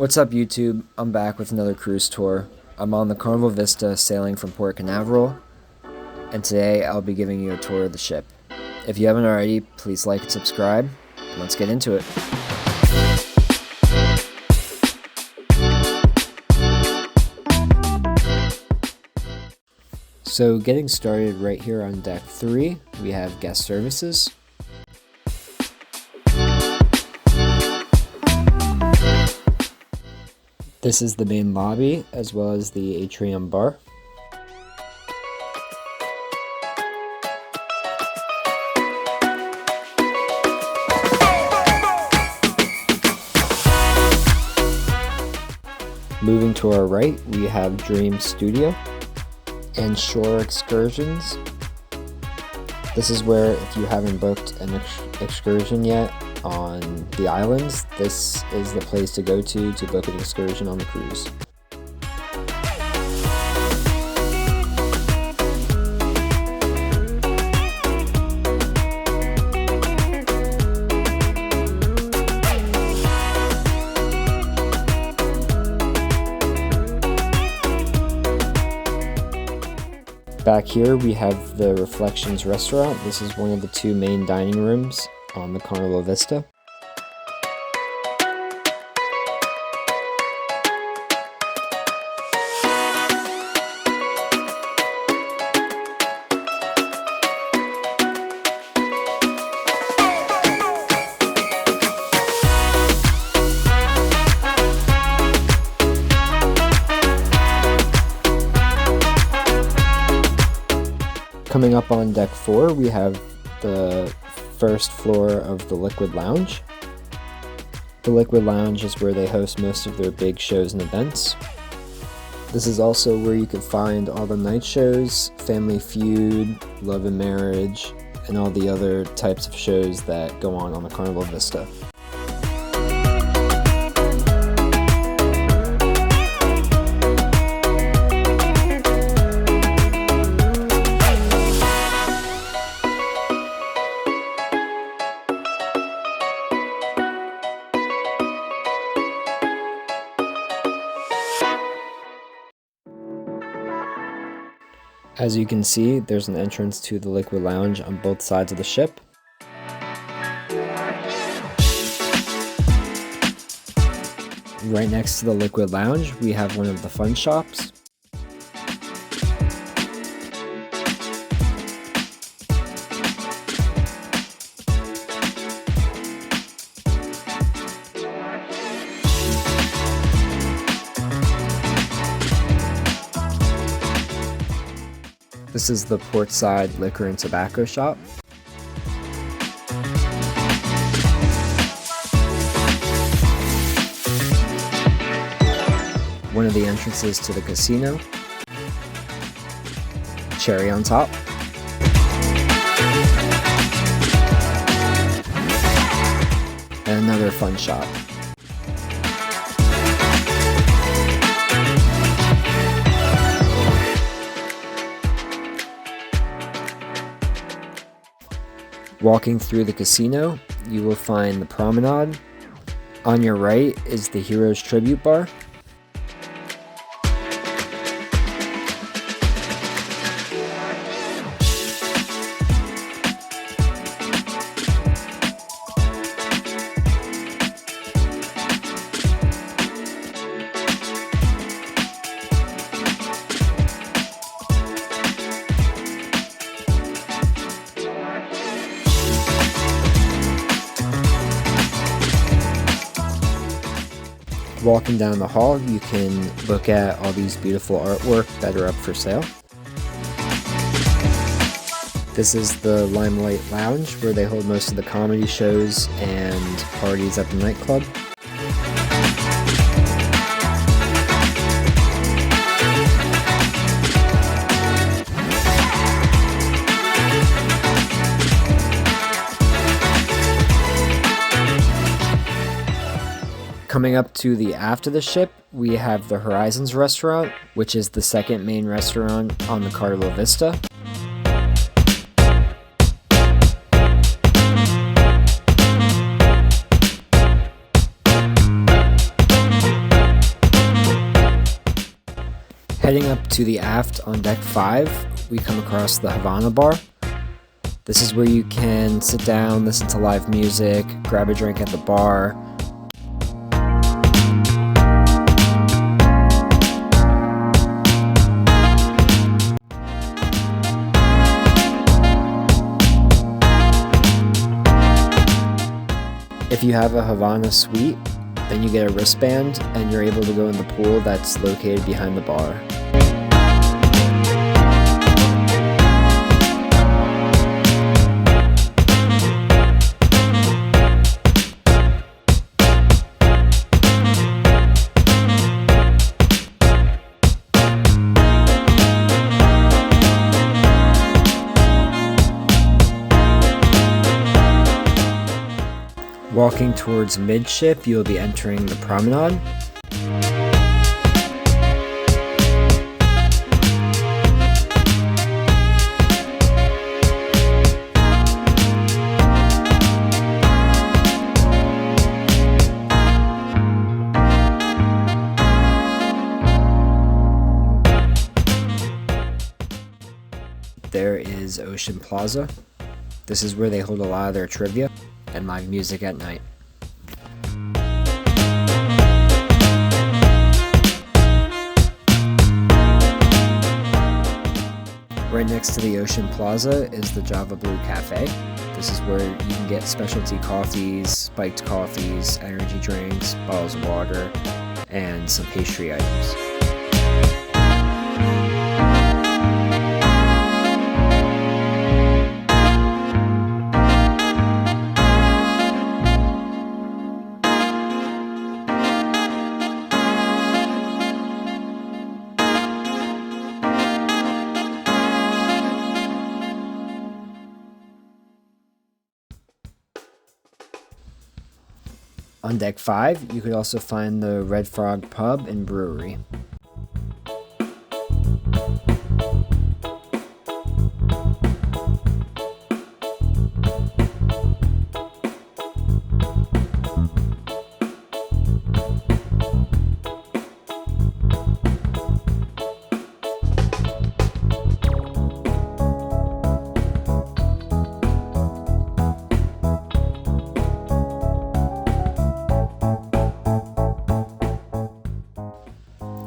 What's up, YouTube? I'm back with another cruise tour. I'm on the Carnival Vista sailing from Port Canaveral, and today I'll be giving you a tour of the ship. If you haven't already, please like and subscribe, and let's get into it. So getting started right here on deck 3, we have guest services. This is the main lobby, as well as the atrium bar. Moving to our right, we have Dream Studio and Shore Excursions. This is where, if you haven't booked an excursion yet on the islands, this is the place to go to book an excursion on the cruise. Back here we have the Reflections restaurant. This is one of the two main dining rooms on the Carnival Vista. Coming up on deck 4, we have the first floor of the Liquid Lounge. The Liquid Lounge is where they host most of their big shows and events. This is also where you can find all the night shows, Family Feud, Love and Marriage, and all the other types of shows that go on the Carnival Vista. As you can see, there's an entrance to the Liquid Lounge on both sides of the ship. Right next to the Liquid Lounge, we have one of the fun shops. This is the Portside Liquor and Tobacco Shop. One of the entrances to the casino. Cherry on top. And another fun shop. Walking through the casino, you will find the promenade. On your right is the Heroes Tribute Bar. Walking down the hall, you can look at all these beautiful artwork that are up for sale. This is the Limelight Lounge, where they hold most of the comedy shows and parties at the nightclub. Coming up to the aft of the ship, we have the Horizons restaurant, which is the second main restaurant on the Carnival Vista. Heading up to the aft on deck 5, we come across the Havana Bar. This is where you can sit down, listen to live music, grab a drink at the bar. If you have a Havana suite, then you get a wristband and you're able to go in the pool that's located behind the bar. Walking towards midship, you'll be entering the promenade. There is Ocean Plaza. This is where they hold a lot of their trivia and live music at night. Right next to the Ocean Plaza is the Java Blue Cafe. This is where you can get specialty coffees, spiked coffees, energy drinks, bottles of water, and some pastry items. On deck 5, you could also find the Red Frog Pub and Brewery.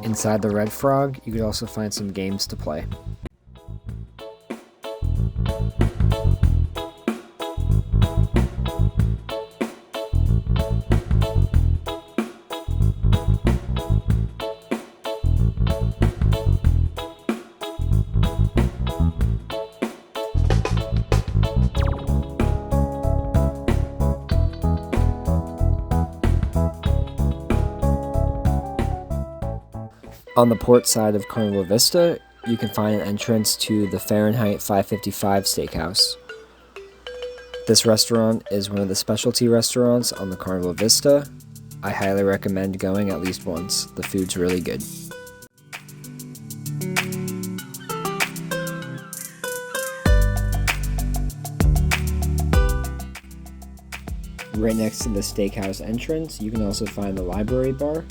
Inside the Red Frog, you could also find some games to play. On the port side of Carnival Vista, you can find an entrance to the Fahrenheit 555 Steakhouse. This restaurant is one of the specialty restaurants on the Carnival Vista. I highly recommend going at least once. The food's really good. Right next to the steakhouse entrance, you can also find the library bar.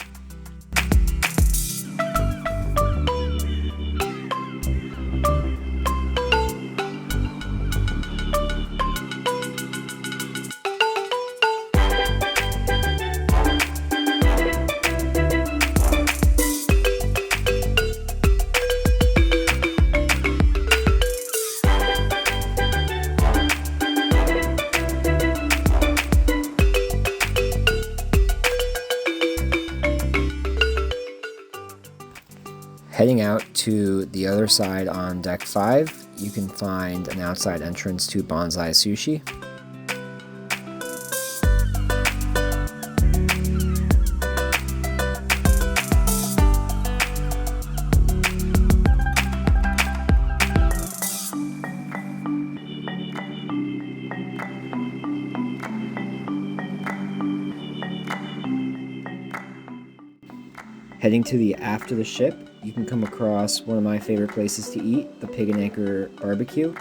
Heading out to the other side on deck 5, you can find an outside entrance to Bonsai Sushi. Heading to the aft of the ship, you can come across one of my favorite places to eat, the Pig and Anchor Barbecue.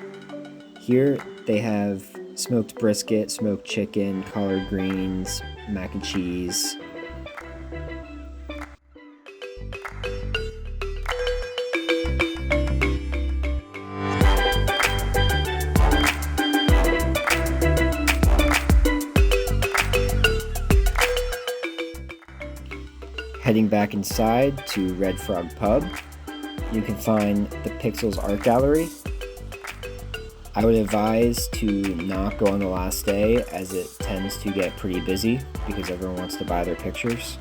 Here they have smoked brisket, smoked chicken, collard greens, mac and cheese. Heading back inside to Red Frog Pub, you can find the Pixels Art Gallery. I would advise to not go on the last day, as it tends to get pretty busy because everyone wants to buy their pictures.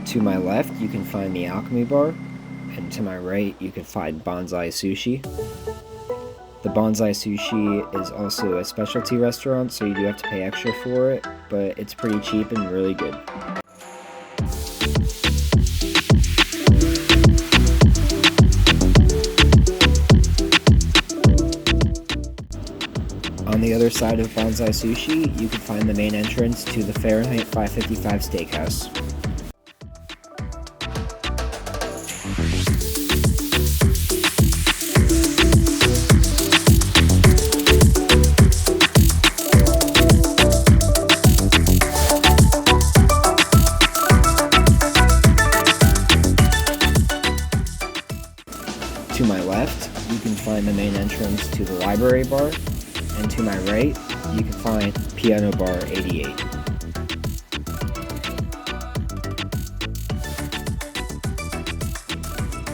To my left, you can find the Alchemy Bar, and to my right, you can find Bonsai Sushi. The Bonsai Sushi is also a specialty restaurant, so you do have to pay extra for it, but it's pretty cheap and really good. On the other side of Bonsai Sushi, you can find the main entrance to the Fahrenheit 555 Steakhouse. To my left, you can find the main entrance to the Library Bar, and to my right, you can find Piano Bar 88.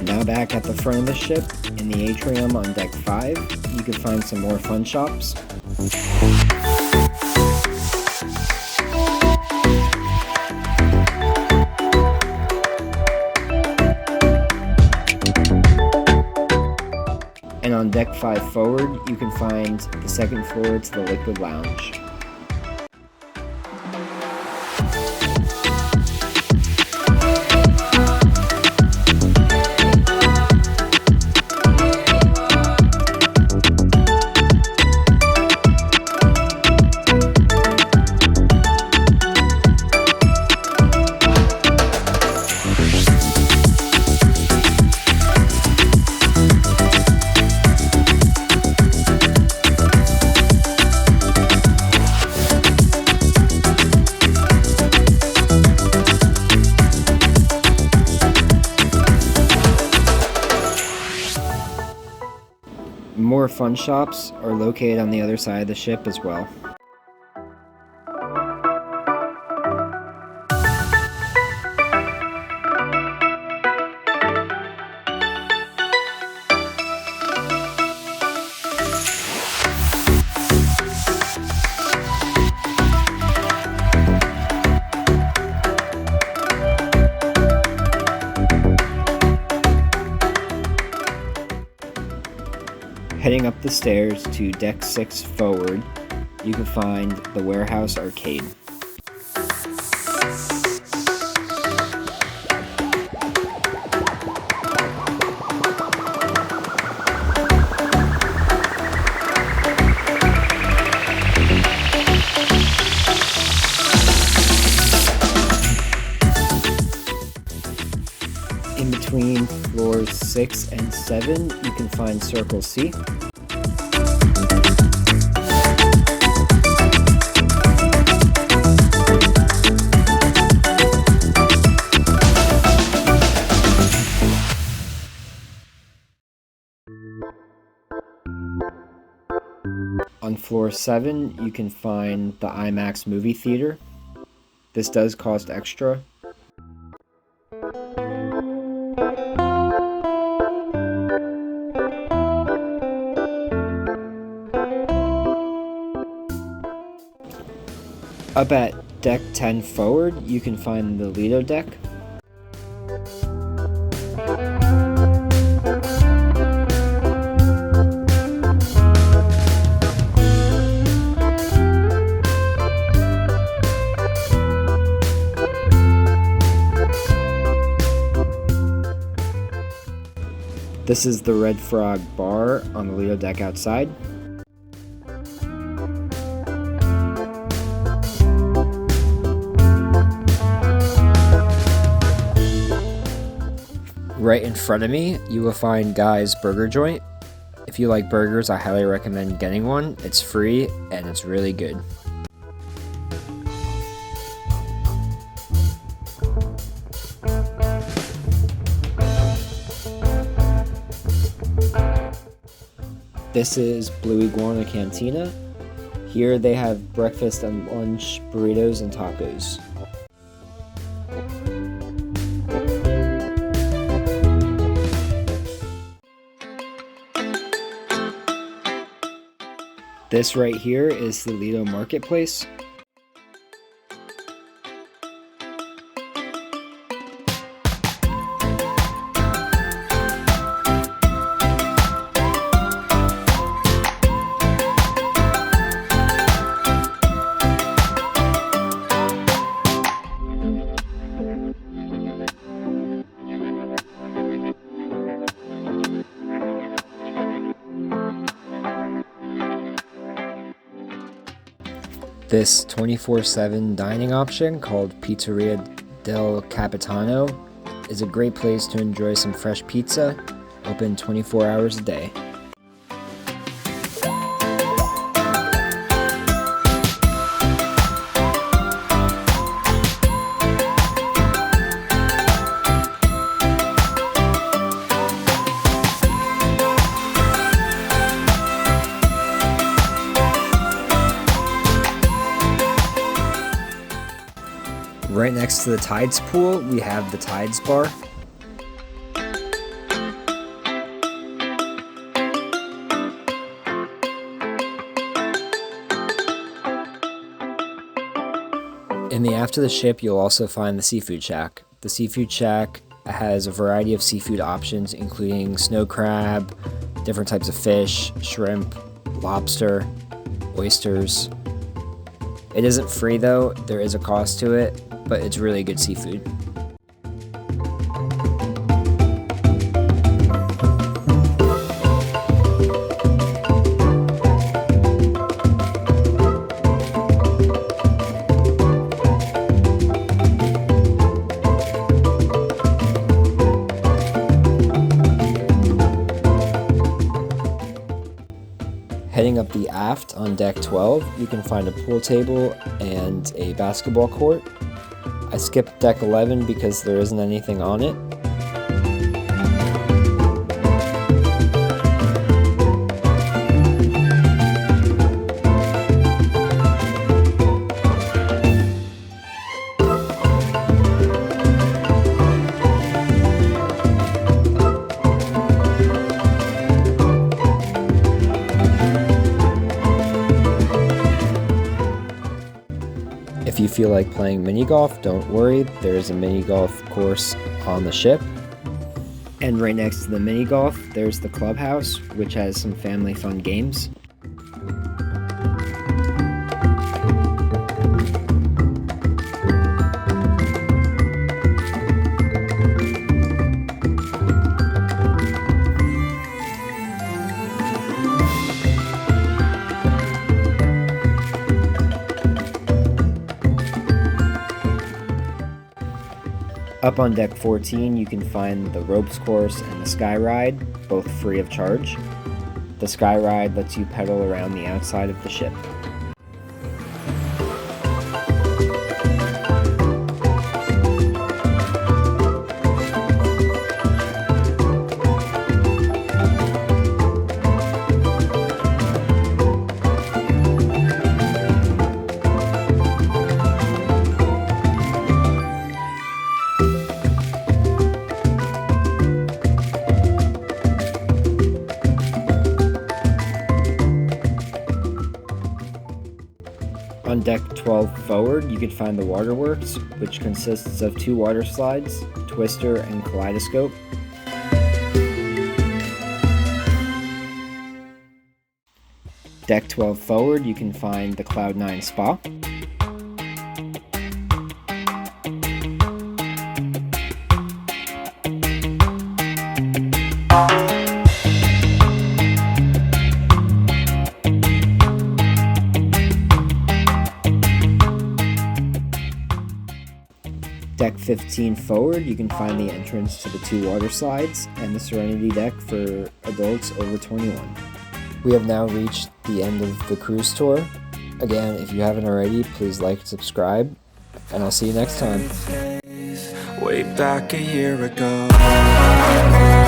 Now back at the front of the ship, in the atrium on Deck 5, you can find some more fun shops. And on Deck 5 forward, you can find the second floor to the Liquid Lounge. More fun shops are located on the other side of the ship as well. Heading up the stairs to Deck 6 forward, you can find the Warehouse Arcade. In between floors 6 and 7, you can find Circle C. On floor 7, you can find the IMAX movie theater. This does cost extra. Up at Deck 10 forward, you can find the Lido deck. This is the Red Frog Bar on the Lido deck outside. Right in front of me, you will find Guy's Burger Joint. If you like burgers, I highly recommend getting one. It's free and it's really good. This is Blue Iguana Cantina. Here they have breakfast and lunch, burritos and tacos. This right here is the Lido Marketplace. This 24/7 dining option called Pizzeria del Capitano is a great place to enjoy some fresh pizza, open 24 hours a day. Right next to the Tides pool, we have the Tides bar. In the After the Ship, you'll also find the Seafood Shack. The Seafood Shack has a variety of seafood options, including snow crab, different types of fish, shrimp, lobster, oysters. It isn't free though, there is a cost to it, but it's really good seafood. Heading up the aft on deck 12, you can find a pool table and a basketball court. I skipped deck 11 because there isn't anything on it. If you feel like playing mini golf, don't worry, there is a mini golf course on the ship. And right next to the mini golf, there's the clubhouse, which has some family fun games. Up on deck 14, you can find the ropes course and the sky ride, both free of charge. The sky ride lets you pedal around the outside of the ship. On deck 12 forward, you can find the Waterworks, which consists of 2 water slides, Twister and Kaleidoscope. Deck 12 forward, you can find the Cloud9 Spa. Deck 15 forward, you can find the entrance to the 2 water slides and the Serenity deck for adults over 21. We have now reached the end of the cruise tour. Again, if you haven't already, please like and subscribe, and I'll see you next time. Way back a year ago.